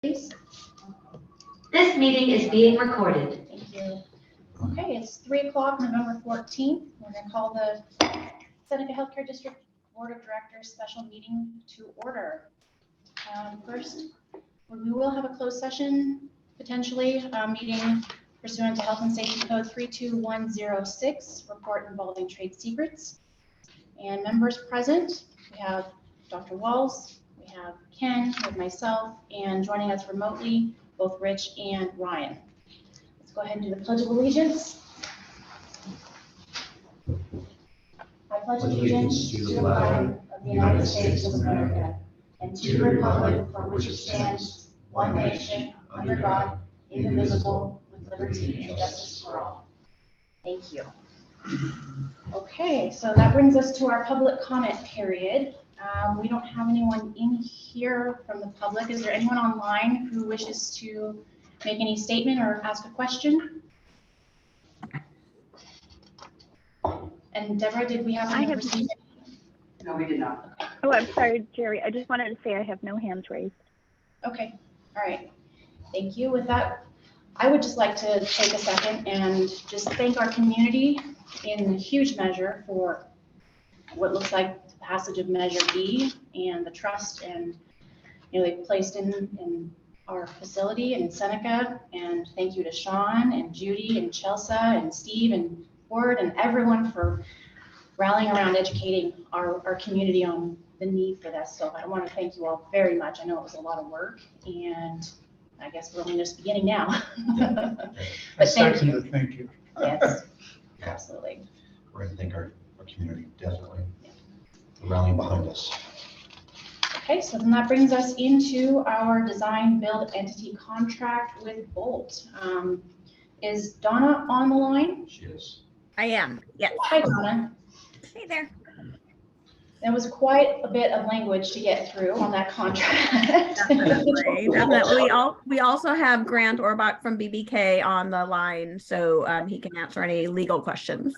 Please. This meeting is being recorded. Thank you. Okay, it's 3 o'clock, November 14th. We're going to call the Seneca Healthcare District Board of Directors special meeting to order. First, we will have a closed session, potentially, meeting pursuant to Health and Safety Code 32106, report involving trade secrets. And members present, we have Dr. Walls, we have Ken, with myself, and joining us remotely, both Rich and Ryan. Let's go ahead and do the Pledge of Allegiance. I pledge allegiance to the flag of the United States of America and to the republic for which it stands, one nation, under God, indivisible, with liberty and justice for all. Thank you. Okay, so that brings us to our public comment period. We don't have anyone in here from the public. Is there anyone online who wishes to make any statement or ask a question? And Deborah, did we have any received? No, we did not. Oh, I'm sorry, Jerry. I just wanted to say I have no hands raised. Okay, all right. Thank you. With that, I would just like to take a second and just thank our community in huge measure for what looks like the passage of Measure B and the trust and they've placed in our facility in Seneca. And thank you to Sean and Judy and Chelsea and Steve and Ward and everyone for rallying around educating our community on the need for this. So I want to thank you all very much. I know it was a lot of work, and I guess we're only just beginning now. But thank you. Thank you. Yes, absolutely. We're going to thank our community, definitely, for rallying behind us. Okay, so then that brings us into our design build entity contract with Bolt. Is Donna on the line? She is. I am, yes. Hi, Donna. Hey there. There was quite a bit of language to get through on that contract. Definitely, definitely. We also have Grant Orbach from BBK on the line, so he can answer any legal questions.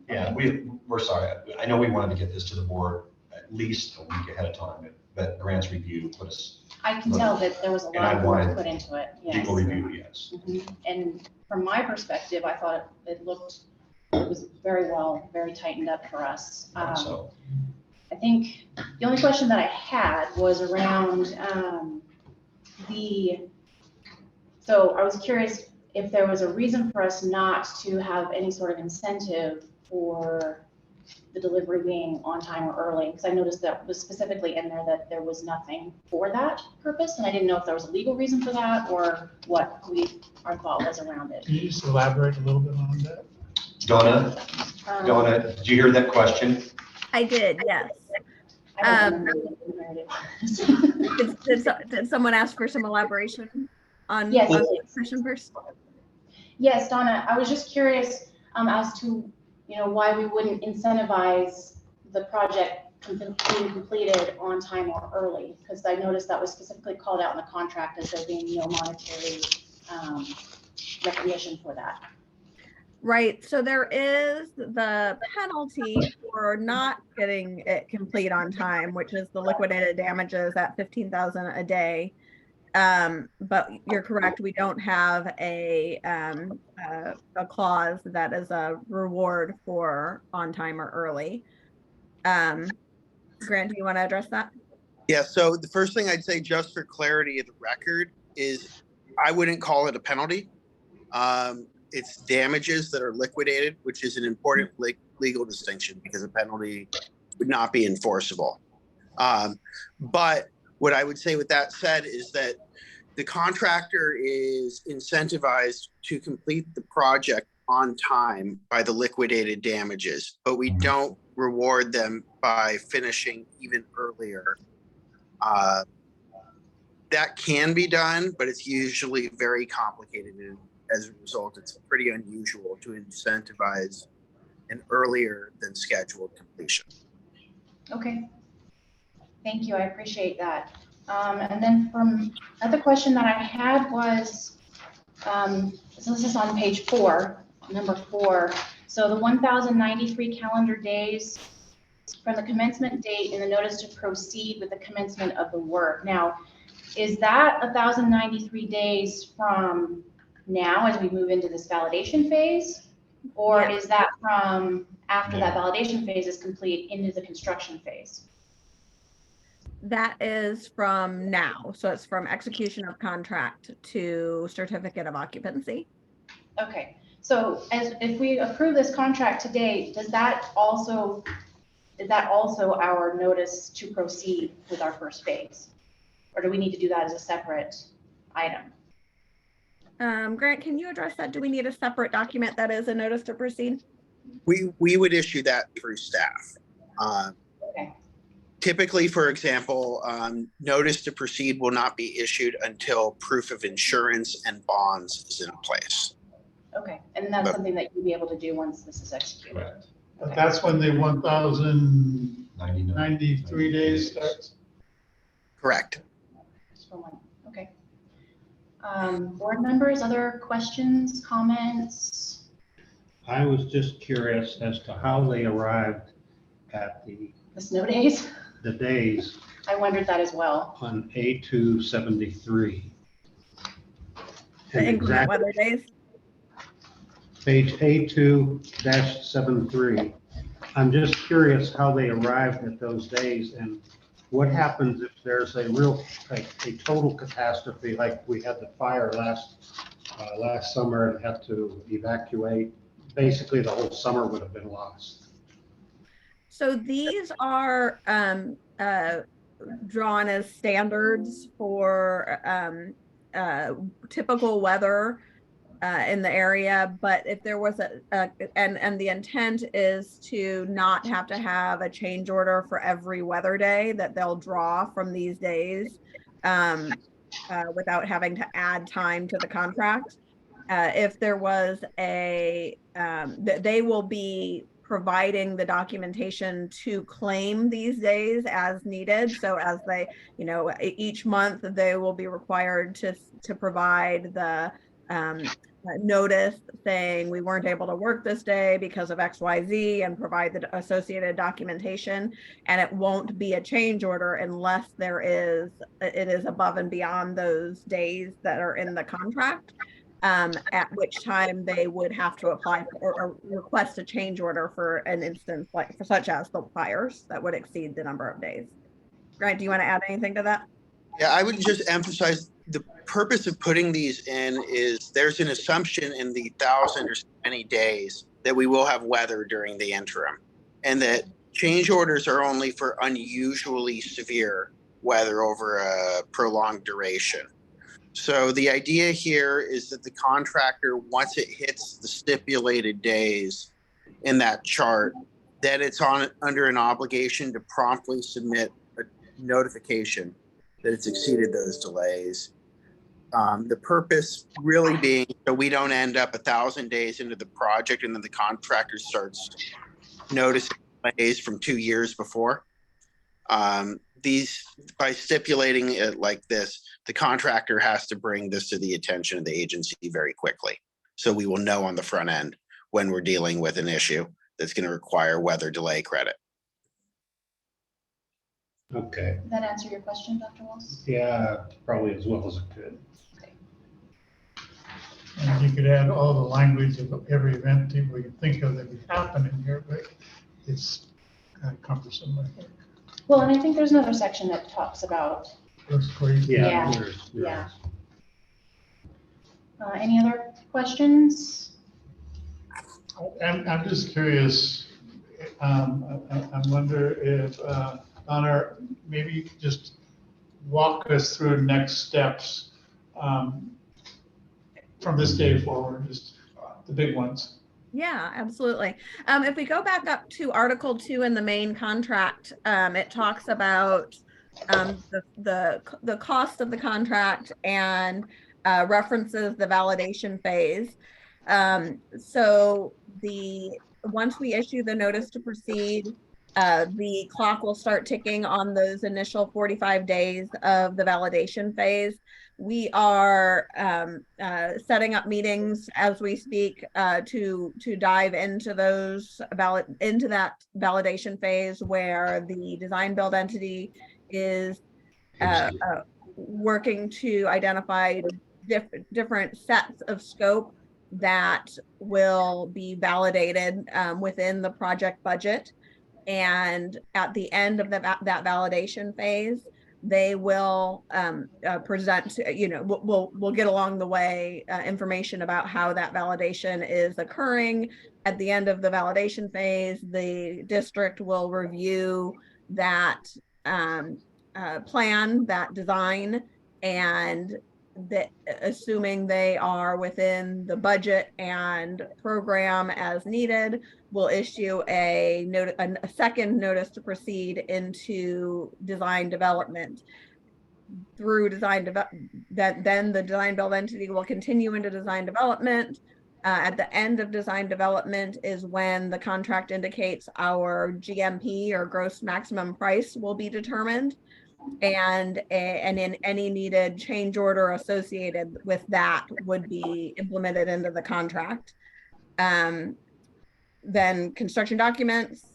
Yeah, we're sorry. I know we wanted to get this to the board at least a week ahead of time, but Grant's review put us. I can tell that there was a lot of work put into it. Yes. Legal review, yes. Mhm. And from my perspective, I thought it was very well, very tightened up for us. So I think the only question that I had was around so I was curious if there was a reason for us not to have any sort of incentive for the delivery being on time or early, because I noticed that was specifically in there that there was nothing for that purpose, and I didn't know if there was a legal reason for that or what our thought was around it. Can you just elaborate a little bit on that? Donna, did you hear that question? I did, yes. I don't remember where it is. Did someone ask for some elaboration on Yes. the question first? Yes, Donna, I was just curious as to why we wouldn't incentivize the project being completed on time or early, because I noticed that was specifically called out in the contract as there being no monetary recognition for that. Right, so there is the penalty for not getting it complete on time, which is the liquidated damages at $15,000 a day. But you're correct, we don't have a clause that is a reward for on time or early. Grant, do you want to address that? Yeah, so the first thing I'd say, just for clarity of the record, is I wouldn't call it a penalty. It's damages that are liquidated, which is an important legal distinction because a penalty would not be enforceable. But what I would say with that said is that the contractor is incentivized to complete the project on time by the liquidated damages, but we don't reward them by finishing even earlier. That can be done, but it's usually very complicated, and as a result, it's pretty unusual to incentivize an earlier than scheduled completion. Okay. Thank you. I appreciate that. And then another question that I had was, so this is on page 4, number 4. So the 1,093 calendar days from the commencement date and the notice to proceed with the commencement of the work. Now, is that 1,093 days from now as we move into this validation phase? Or Yeah. is that from after that validation phase is complete into the construction phase? That is from now. So it's from execution of contract to certificate of occupancy. Okay, so if we approve this contract today, is that also our notice to proceed with our first phase? Or do we need to do that as a separate item? Grant, can you address that? Do we need a separate document that is a notice to proceed? We would issue that through staff. Okay, Typically, for example, notice to proceed will not be issued until proof of insurance and bonds is in place. okay, and that's something that you'll be able to do once this is executed. Correct. But that's when the 1,093 99 days starts. Correct. Just for one, okay. Board members, other questions, comments? I was just curious as to how they arrived at The snow days? the days I wondered that as well. on A273. The And inclement exact weather days? page A2-73. I'm just curious how they arrived at those days and what happens if there's a total catastrophe, like we had the fire last summer and had to evacuate. Basically, the whole summer would have been lost. So these are drawn as standards for typical weather in the area, but if there was and the intent is to not have to have a change order for every weather day that they'll draw from these days without having to add time to the contract. If there was they will be providing the documentation to claim these days as needed. So as they, each month they will be required to provide the notice saying we weren't able to work this day because of XYZ and provide the associated documentation. And it won't be a change order unless it is above and beyond those days that are in the contract. At which time they would have to apply or request a change order for an instance such as the fires that would exceed the number of days. Grant, do you want to add anything to that? Yeah, I would just emphasize the purpose of putting these in is there's an assumption in the 1,000 or so many days that we will have weather during the interim, and that change orders are only for unusually severe weather over a prolonged duration. So the idea here is that the contractor, once it hits the stipulated days in that chart, that it's under an obligation to promptly submit a notification that it's exceeded those delays. The purpose really being so we don't end up 1,000 days into the project and then the contractor starts noticing delays from 2 years before. By stipulating it like this, the contractor has to bring this to the attention of the agency very quickly. So we will know on the front end when we're dealing with an issue that's going to require weather delay credit. Okay, Did that answer your question, Dr. Walls? yeah, probably as well as it could. And you could add all the language of every event that we can think of that would happen in here, but it's kind of cumbersome, I think. Well, and I think there's another section that talks about, Looks crazy. Yeah. There's- yeah. Any other questions? I'm just curious, I wonder if, Donna, maybe just walk us through next steps from this day forward, just the big ones. Yeah, absolutely. If we go back up to Article 2 in the main contract, it talks about the cost of the contract and references the validation phase. So once we issue the notice to proceed, the clock will start ticking on those initial 45 days of the validation phase. We are setting up meetings as we speak to dive into that validation phase where the design build entity is working to identify different sets of scope that will be validated within the project budget. And at the end of that validation phase, they will present, we'll get along the way information about how that validation is occurring. At the end of the validation phase, the district will review that plan, that design, and that, assuming they are within the budget and program as needed, will issue a second notice to proceed into design development. Through design then the design build entity will continue into design development. At the end of design development is when the contract indicates our GMP, or gross maximum price, will be determined. And in any needed change order associated with that would be implemented into the contract. Then construction documents,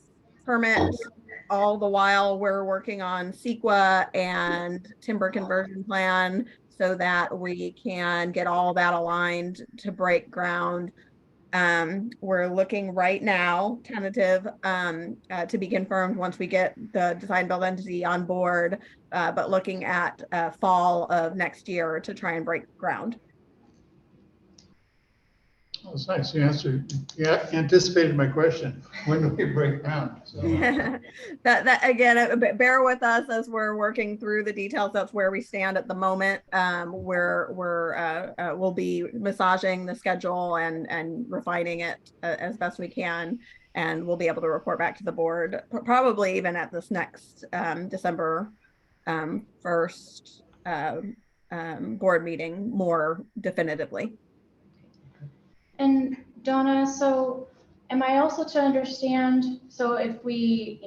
permits, all the while we're working on CEQA and timber conversion plan so that we can get all that aligned to break ground. We're looking right now, tentative, to be confirmed once we get the design build entity on board, but looking at fall of next year to try and break ground. Oh, it's nice. You answered, anticipated my question. When do we break ground? So, that again, bear with us as we're working through the details. That's where we stand at the moment. We'll be massaging the schedule and refining it as best we can, and we'll be able to report back to the board probably even at this next December 1st board meeting more definitively. And Donna, so am I also to understand, so if we,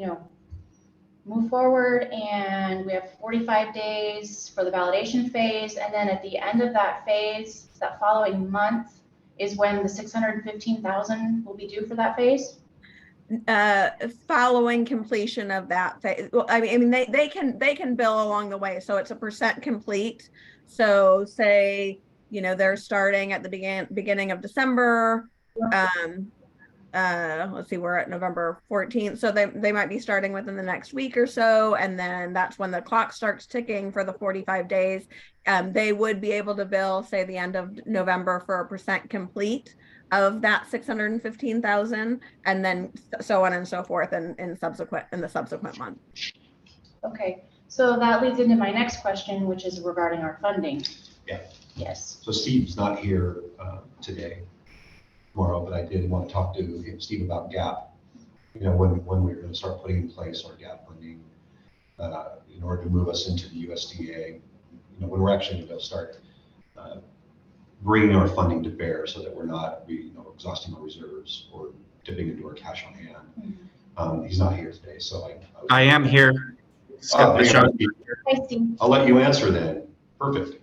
move forward and we have 45 days for the validation phase, and then at the end of that phase, that following month is when the 615,000 will be due for that phase? Following completion of that phase, well, I mean, they can bill along the way, so it's a % complete. So say, they're starting at the beginning of December. Let's see, we're at November 14th. So they might be starting within the next week or so. And then that's when the clock starts ticking for the 45 days. They would be able to bill, say, the end of November for a % complete of that 615,000, and then so on and so forth in the subsequent month. Okay, so that leads into my next question, which is regarding our funding. Yeah. Yes. So Steve's not here today, tomorrow, but I did want to talk to Steve about GAP. When we're going to start putting in place our GAP funding in order to move us into the USDA. When we're actually going to start bringing our funding to bear, so that we're not exhausting our reserves or dipping into our cash on hand. Mm-hmm. He's not here today, so I am here. Oh, Hi, Steve. I'll let you answer then. Perfect.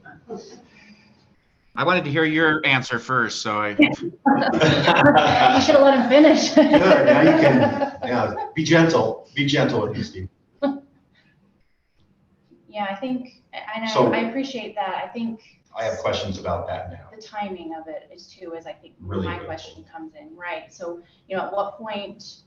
I wanted to hear your answer first, so I. You should have let him finish. Good. Now you can. Yeah, be gentle. Be gentle with me, Steve. Yeah, I think, and So- I appreciate that. I think I have questions about that now. the timing of it is too, as I think Really my good. question comes in, right? So, at what point,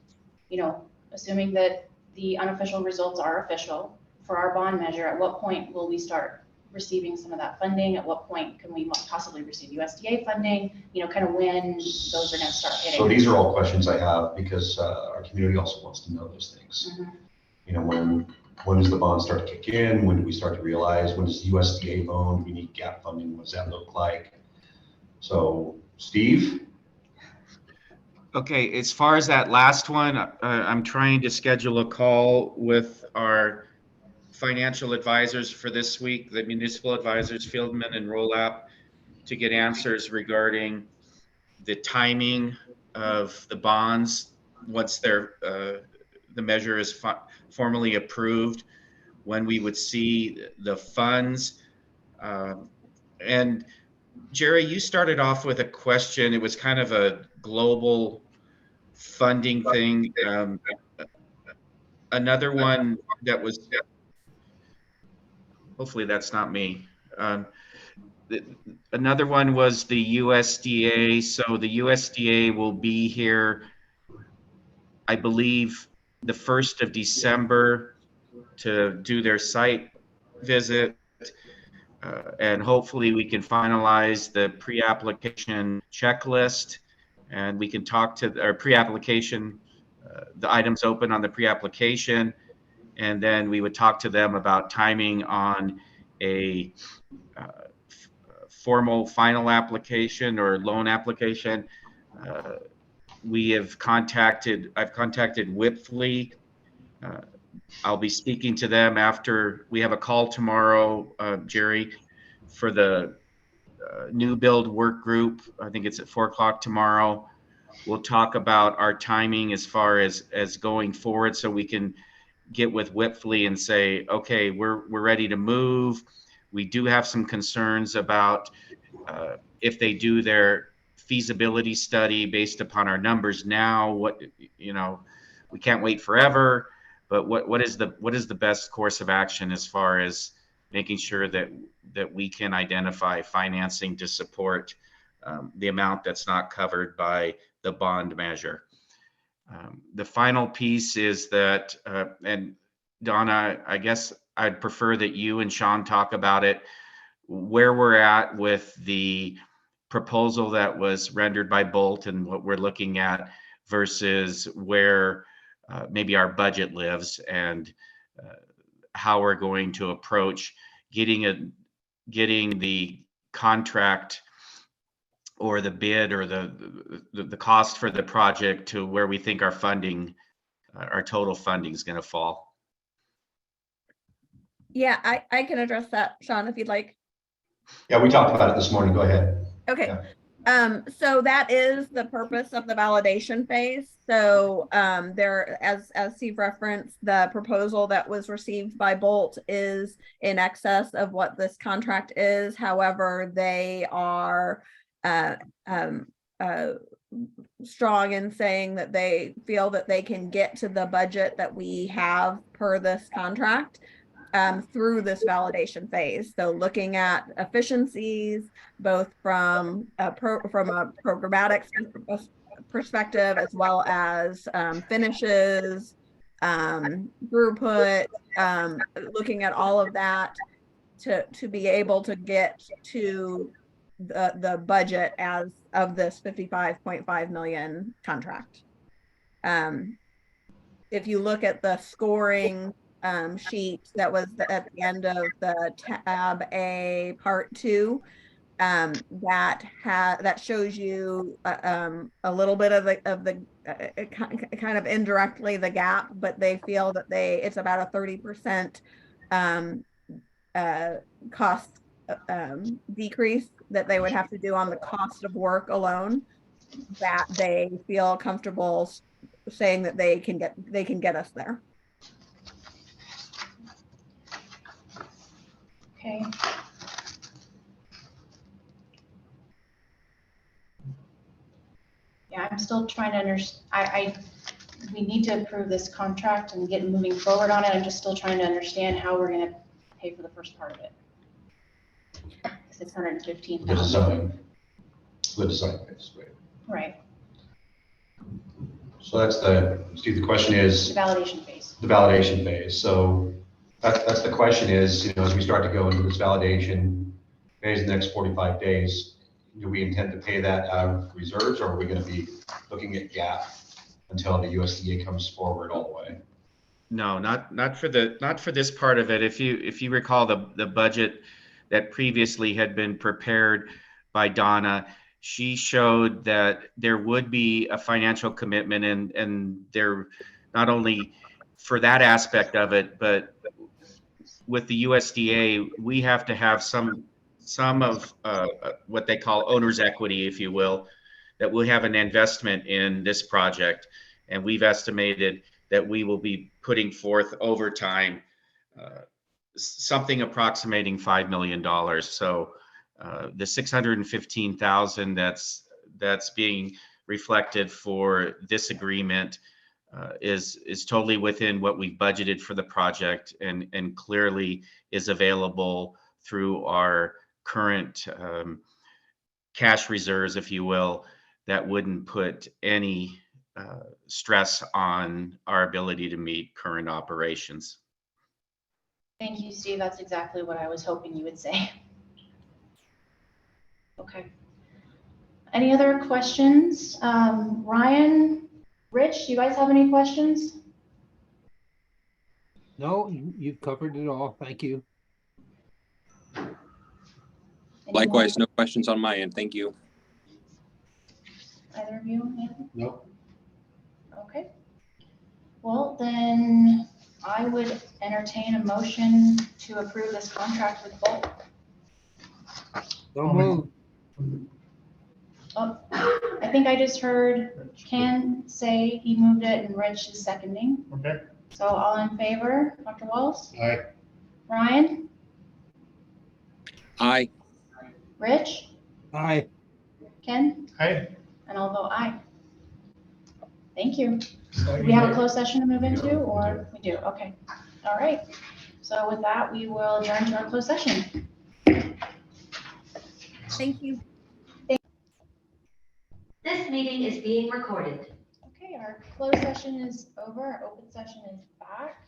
assuming that the unofficial results are official for our bond measure, at what point will we start receiving some of that funding? At what point can we possibly receive USDA funding? Kind of when those are going to start hitting. So these are all questions I have because our community also wants to know those things. Mhm. When does the bond start to kick in? When do we start to realize? When does USDA loan? Do we need GAP funding? What does that look like? So Steve? Okay, as far as that last one, I'm trying to schedule a call with our financial advisors for this week, the municipal advisors, Fieldman and Rolap, to get answers regarding the timing of the bonds once the measure is formally approved, when we would see the funds. And Jerry, you started off with a question. It was kind of a global funding thing. Another one that was hopefully that's not me. Another one was the USDA. So the USDA will be here, I believe, the 1st of December to do their site visit. And hopefully we can finalize the pre-application checklist, and we can talk to our pre-application, the items open on the pre-application, and then we would talk to them about timing on a formal final application or loan application. I've contacted Whipfly. I'll be speaking to them after we have a call tomorrow, Jerry, for the new build work group. I think it's at 4:00 tomorrow. We'll talk about our timing as far as going forward, so we can get with Whipfly and say, okay, we're ready to move. We do have some concerns about if they do their feasibility study based upon our numbers now, we can't wait forever. But what is the best course of action as far as making sure that we can identify financing to support the amount that's not covered by the bond measure. The final piece is that, and Donna, I guess I'd prefer that you and Sean talk about it, where we're at with the proposal that was rendered by Bolt and what we're looking at versus where maybe our budget lives, and how we're going to approach getting the contract or the bid or the cost for the project to where we think our total funding is going to fall. Yeah, I can address that, Sean, if you'd like. Yeah, we talked about it this morning. Go ahead. Okay. Yeah. So that is the purpose of the validation phase. So there, as Steve referenced, the proposal that was received by Bolt is in excess of what this contract is. However, they are strong in saying that they feel that they can get to the budget that we have per this contract through this validation phase. So looking at efficiencies, both from a programmatic perspective, as well as finishes, throughput, looking at all of that to be able to get to the budget as of this 55.5 million contract. If you look at the scoring sheet that was at the end of the tab A part 2, that shows you a little bit of the kind of indirectly the gap, but they feel that it's about a 30% cost decrease that they would have to do on the cost of work alone, that they feel comfortable saying that they can get us there. Okay. Yeah, I'm still trying to understand. We need to approve this contract and get moving forward on it. I'm just still trying to understand how we're going to pay for the first part of it. $615,000. The design phase, right? Right. So that's Steve, the question is The validation phase. the validation phase. So that's the question is, as we start to go into this validation phase in the next 45 days, do we intend to pay that out of reserves, or are we going to be looking at gap until the USDA comes forward all the way? No, not for this part of it. If you recall the budget that previously had been prepared by Donna, she showed that there would be a financial commitment, and there, not only for that aspect of it, but with the USDA, we have to have some of what they call owner's equity, if you will, that we'll have an investment in this project. And we've estimated that we will be putting forth over time something approximating $5 million. So the $615,000 that's being reflected for this agreement is totally within what we've budgeted for the project and clearly is available through our current cash reserves, if you will, that wouldn't put any stress on our ability to meet current operations. Thank you, Steve. That's exactly what I was hoping you would say. Okay. Any other questions? Ryan, Rich, do you guys have any questions? No, you've covered it all. Thank you. Anyone? Likewise, no questions on my end. Thank you. Either of you? Nathan? Nope. Okay. Well, then I would entertain a motion to approve this contract with Bolt. So moved. Oh, I think I just heard Ken say he moved it and Rich is seconding. Okay, So all in favor, Dr. Walls? Aye. Ryan? Aye. Rich? Aye. Ken? hi. And I'll vote aye. Thank you. Do we have a closed session to move into, or we do? Okay. All right. So with that, we will adjourn to our closed session. Thank you. This meeting is being recorded. Okay, our closed session is over. Our open session is back.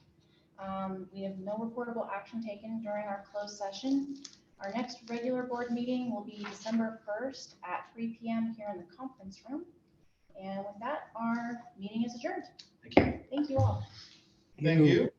We have no reportable action taken during our closed session. Our next regular board meeting will be December 1st at 3 p.m. here in the conference room. And with that, our meeting is adjourned. Thank you all. Thank you.